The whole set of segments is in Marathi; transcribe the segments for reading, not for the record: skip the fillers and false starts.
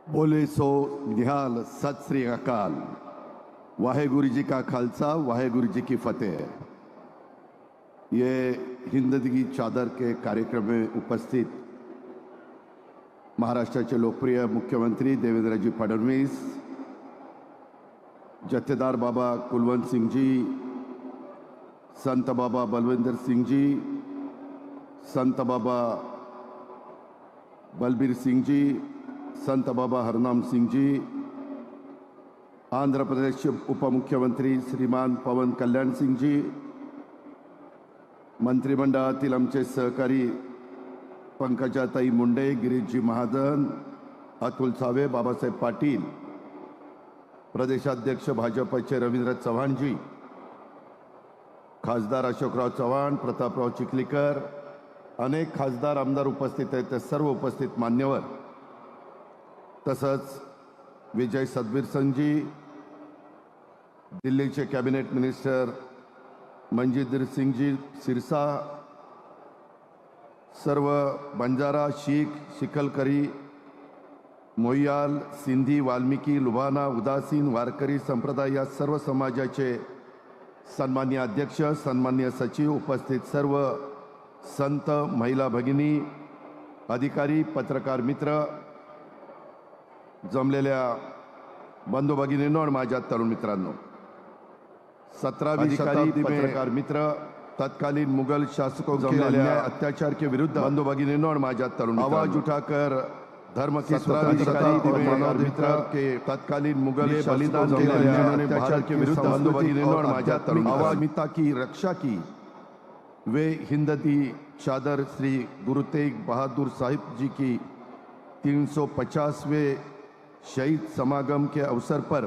बोले सो निहाल सत श्री अकाल। वाहेगुरु जी का खालसा, वाहेगुरु जी की फतेह। ये हिंदगी चादर के कार्यक्रम में उपस्थित महाराष्ट्राचे लोकप्रिय मुख्यमंत्री देवेंद्रजी फडणवीस, जत्थेदार बाबा कुलवंत सिंह जी, संत बाबा बलविंदर सिंह जी, संत बाबा बलबीर सिंह जी, संत बाबा हरनाम सिंह जी, आंध्र प्रदेश के उपमुख्यमंत्री श्रीमान पवन कल्याण सिंह जी, मंत्रिमंडळातील आमचे सहकारी पंकजाताई मुंडे, गिरीशजी महाजन, अतुल सावे, बाबासाहेब पाटील, प्रदेशाध्यक्ष भाजपचे रवींद्र चव्हाण जी, खासदार अशोकराव चव्हाण, प्रतापराव चिखलीकर, अनेक खासदार आमदार उपस्थित आहेत, ते सर्व उपस्थित मान्यवर, तसंच विजय सदबीर सिंह जी, दिल्लीचे कॅबिनेट मिनिस्टर मनजिंदर सिंह जी सिरसा, सर्व बंजारा, शीख, शिकलकरी, मोयाल, सिंधी, वाल्मिकी, लुबाना, उदासीन, वारकरी संप्रदाय या सर्व समाजाचे सन्माननीय अध्यक्ष, सन्माननीय सचिव, उपस्थित सर्व संत, महिला भगिनी, अधिकारी, पत्रकार मित्र, जमलेल्या बंधू भगिनींनो आणि माझ्या तरुण मित्रांनो, 17वीं शताब्दी पत्रकार मित्र, तत्कालीन मुगल शासकों जमलेल्या अत्याचार के विरुद्ध बंधू भगिनींनो आणि माझ्या तरुण आवाज उठाकर धर्म की 17वीं शताब्दी पत्रकार मित्र के तत्कालीन मुगल बलिदान के अत्याचार के विरुद्ध बंधू भगिनींनो और माझ्या तरुण आवाज मिता की रक्षा की। वे हिंदती चादर श्री गुरु तेग बहादुर साहिब जी की 350वें शहीद समागम के अवसर पर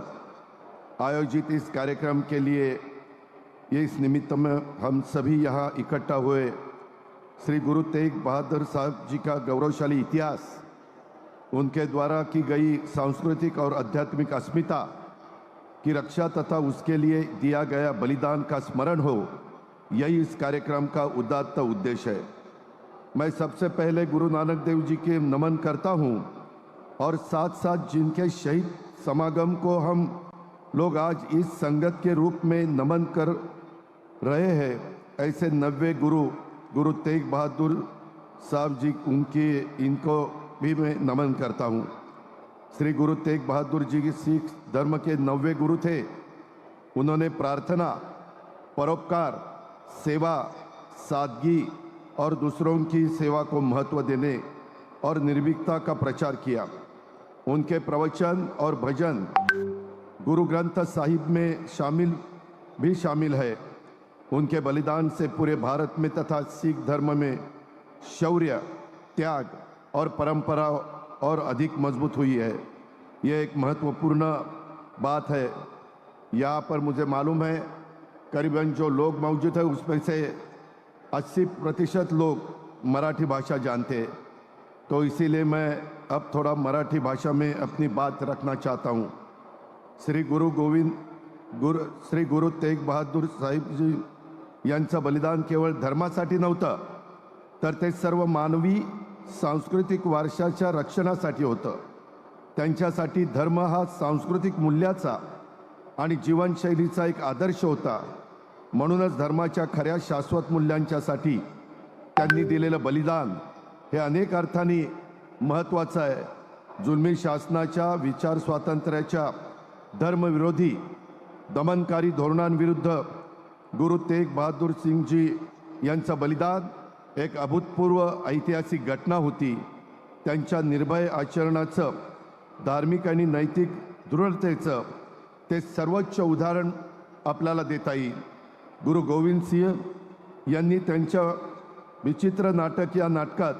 आयोजित इस कार्यक्रम के लिए इस निमित्त में हम सभी यहाँ इकट्ठा हुए श्री गुरु तेग बहादुर साहब जी का गौरवशाली इतिहास, उनके द्वारा की गई सांस्कृतिक और आध्यात्मिक अस्मिता की रक्षा तथा उसके लिए दिया गया बलिदान का स्मरण हो, यही इस कार्यक्रम का उदात्त उद्देश्य है। मैं सबसे पहले गुरु नानक देव जी के नमन करता हूँ और साथ साथ जिनके शहीद समागम को हम लोग आज इस संगत के रूप में नमन कर रहे हैं, ऐसे 90 गुरु तेग बहादुर साहब जी, इनको भी मैं नमन करता हूँ। श्री गुरु तेग बहादुर जी सिख धर्म के 90 गुरु थे। उन्होंने प्रार्थना, परोपकार, सेवा, सादगी और दूसरों की सेवा को महत्व देने और निर्भीकता का प्रचार किया। उनके प्रवचन और भजन गुरु ग्रंथ साहिब में शामिल है। उनके बलिदान से पूरे भारत में तथा सिख धर्म में शौर्य, त्याग और परंपरा और अधिक मजबूत हुई है। यह एक महत्वपूर्ण बात है। यहाँ पर मुझे मालूम है करीबन जो लोग मौजूद है उसमें से 80% लोग मराठी भाषा जानते हैं, तो इसीलिए मैं अब थोड़ा मराठी भाषा में अपनी बात रखना चाहता हूँ। श्री गुरु तेग बहादुर साहिब जी यांचं बलिदान केवळ धर्मासाठी नव्हतं, तर ते सर्व मानवी सांस्कृतिक वारशाच्या रक्षणासाठी होतं। त्यांच्यासाठी धर्म हा सांस्कृतिक मूल्याचा आणि जीवनशैलीचा एक आदर्श होता। म्हणूनच धर्माच्या खऱ्या शाश्वत मूल्यांच्यासाठी त्यांनी दिलेलं बलिदान हे अनेक अर्थांनी महत्त्वाचं आहे। जुलमी शासनाच्या, विचार स्वातंत्र्याच्या, धर्मविरोधी दमनकारी धोरणांविरुद्ध गुरु तेग बहादुर सिंह जी यांचं बलिदान एक अभूतपूर्व ऐतिहासिक घटना होती। त्यांच्या निर्भय आचरणाचं, धार्मिक आणि नैतिक दृढतेचं ते सर्वोच्च उदाहरण आपल्याला देता येईल। गुरु गोविंद सिंह यांनी त्यांच्या विचित्र नाटक या नाटकात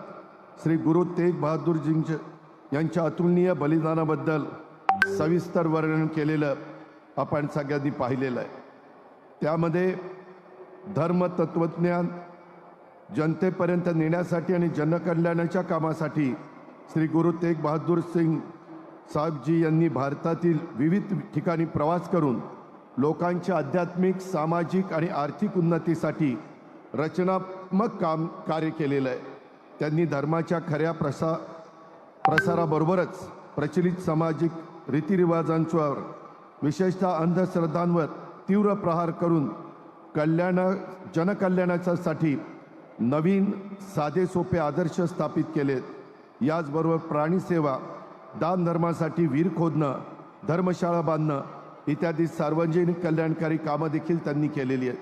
श्री गुरु तेग बहादुर यांच्या अतुलनीय बलिदानाबद्दल सविस्तर वर्णन केलेलं आपण सगळ्यांनी पाहिलेलं आहे। त्यामध्ये धर्म तत्वज्ञान जनतेपर्यंत नेण्यासाठी आणि जनकल्याणाच्या कामासाठी श्री गुरु तेग बहादुर सिंग साहेब जी यांनी भारतातील विविध ठिकाणी प्रवास करून लोकांच्या आध्यात्मिक, सामाजिक आणि आर्थिक उन्नतीसाठी रचनात्मक कार्य केलेलं आहे। त्यांनी धर्माच्या खऱ्या प्रसाराबरोबरच प्रचलित सामाजिक रीतिरिवाजांवर विशेषतः अंधश्रद्धांवर तीव्र प्रहार करून जनकल्याणासाठी नवीन साधे सोपे आदर्श स्थापित केलेत. याचबरोबर प्राणीसेवा, दानधर्मासाठी विहीर खोदणं, धर्मशाळा बांधणं इत्यादी सार्वजनिक कल्याणकारी कामं देखील त्यांनी केलेली आहेत.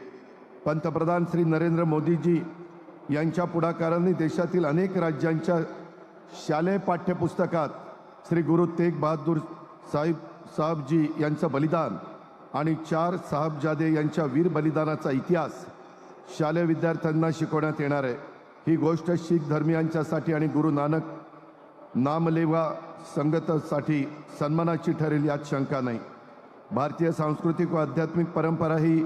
पंतप्रधान श्री नरेंद्र मोदीजी यांच्या पुढाकाराने देशातील अनेक राज्यांच्या शालेय पाठ्यपुस्तकात श्री गुरु तेग बहादूर साहेबजी यांचं बलिदान आणि 4 साहबजादे यांच्या वीर बलिदानाचा इतिहास शालेय विद्यार्थ्यांना शिकवण्यात येणार आहे. ही गोष्ट शीख धर्मियांच्यासाठी आणि गुरु नानक नामलेवा संगतसाठी सन्मानाची ठरेल यात शंका नाही. भारतीय सांस्कृतिक व आध्यात्मिक परंपरा ही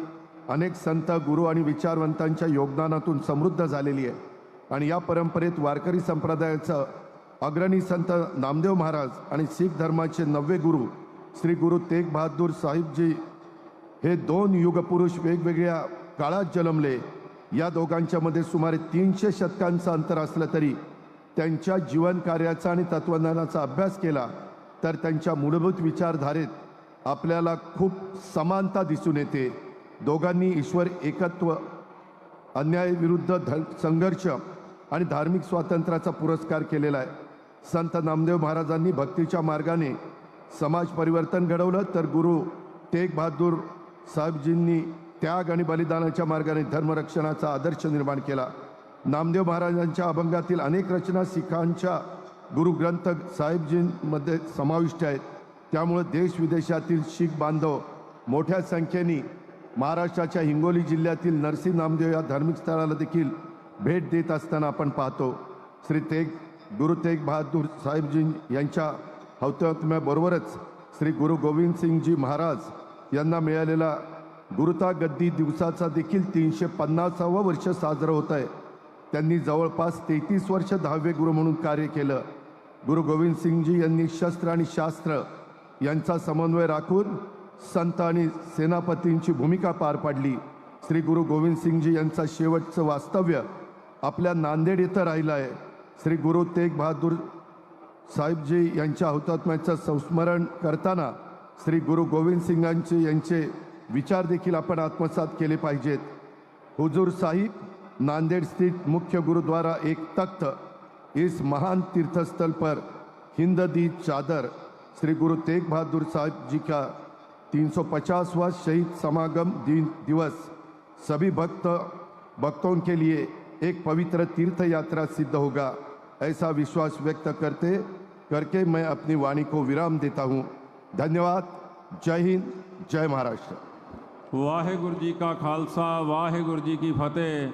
अनेक संत, गुरु आणि विचारवंतांच्या योगदानातून समृद्ध झालेली आहे आणि या परंपरेत वारकरी संप्रदायाचं अग्रणी संत नामदेव महाराज आणि शीख धर्माचे 9वे गुरु श्री गुरु तेग बहादूर साहिबजी हे 2 युगपुरुष वेगवेगळ्या काळात जन्मले. या दोघांच्या मध्ये सुमारे 300 शतकांचं अंतर असलं तरी त्यांच्या जीवन कार्याचा आणि तत्वज्ञानाचा अभ्यास केला तर त्यांच्या मूलभूत विचारधारेत आपल्याला खूप समानता दिसून येते. दोघांनी ईश्वर एकत्व, अन्यायाविरुद्ध संघर्ष आणि धार्मिक स्वातंत्र्याचा पुरस्कार केलेला आहे. संत नामदेव महाराजांनी भक्तीच्या मार्गाने समाज परिवर्तन घडवलं तर गुरु तेग बहादूर साहेबजींनी त्याग आणि बलिदानाच्या मार्गाने धर्मरक्षणाचा आदर्श निर्माण केला. नामदेव महाराजांच्या अभंगातील अनेक रचना सिखांच्या गुरु ग्रंथ साहेबजींमध्ये समाविष्ट आहेत. त्यामुळे देश विदेशातील शीख बांधव मोठ्या संख्येने महाराष्ट्राच्या हिंगोली जिल्ह्यातील नरसी नामदेव या धार्मिक स्थळाला देखील भेट देत असताना आपण पाहतो. गुरु तेग बहादूर साहेबजी यांच्या हौतात्म्याबरोबरच श्री गुरु गोविंद सिंगजी महाराज यांना मिळालेला गुरुता गद्दी दिवसाचा देखील 350वं वर्ष साजरं होत आहे. त्यांनी जवळपास 33 वर्ष 10वे गुरु म्हणून कार्य केलं. गुरु गोविंद सिंगजी यांनी शस्त्र आणि शास्त्र यांचा समन्वय राखून संत आणि सेनापतींची भूमिका पार पाडली. श्री गुरु गोविंद सिंगजी यांचा शेवटचं वास्तव्य आपल्या नांदेड येथे राहिलं आहे. श्री गुरु तेग बहादूर साहेबजी यांच्या हौतात्म्याचं संस्मरण करताना श्री गुरु गोविंद सिंगांचे यांचे विचार देखील आपण आत्मसात केले पाहिजेत. हुजूर साहिब नांदेड़ स्थित मुख्य गुरुद्वारा एक तख्त, इस महान तीर्थस्थल पर हिंद दी चादर श्री गुरु तेग बहादुर साहब जी का 350वां शहीद समागम दिवस सभी भक्तों के लिए एक पवित्र तीर्थ यात्रा सिद्ध होगा, ऐसा विश्वास व्यक्त करके मैं अपनी वाणी को विराम देता हूँ. धन्यवाद. जय हिंद, जय महाराष्ट्र. वाहेगुरु जी का खालसा, वाहेगुरु जी की फतेह.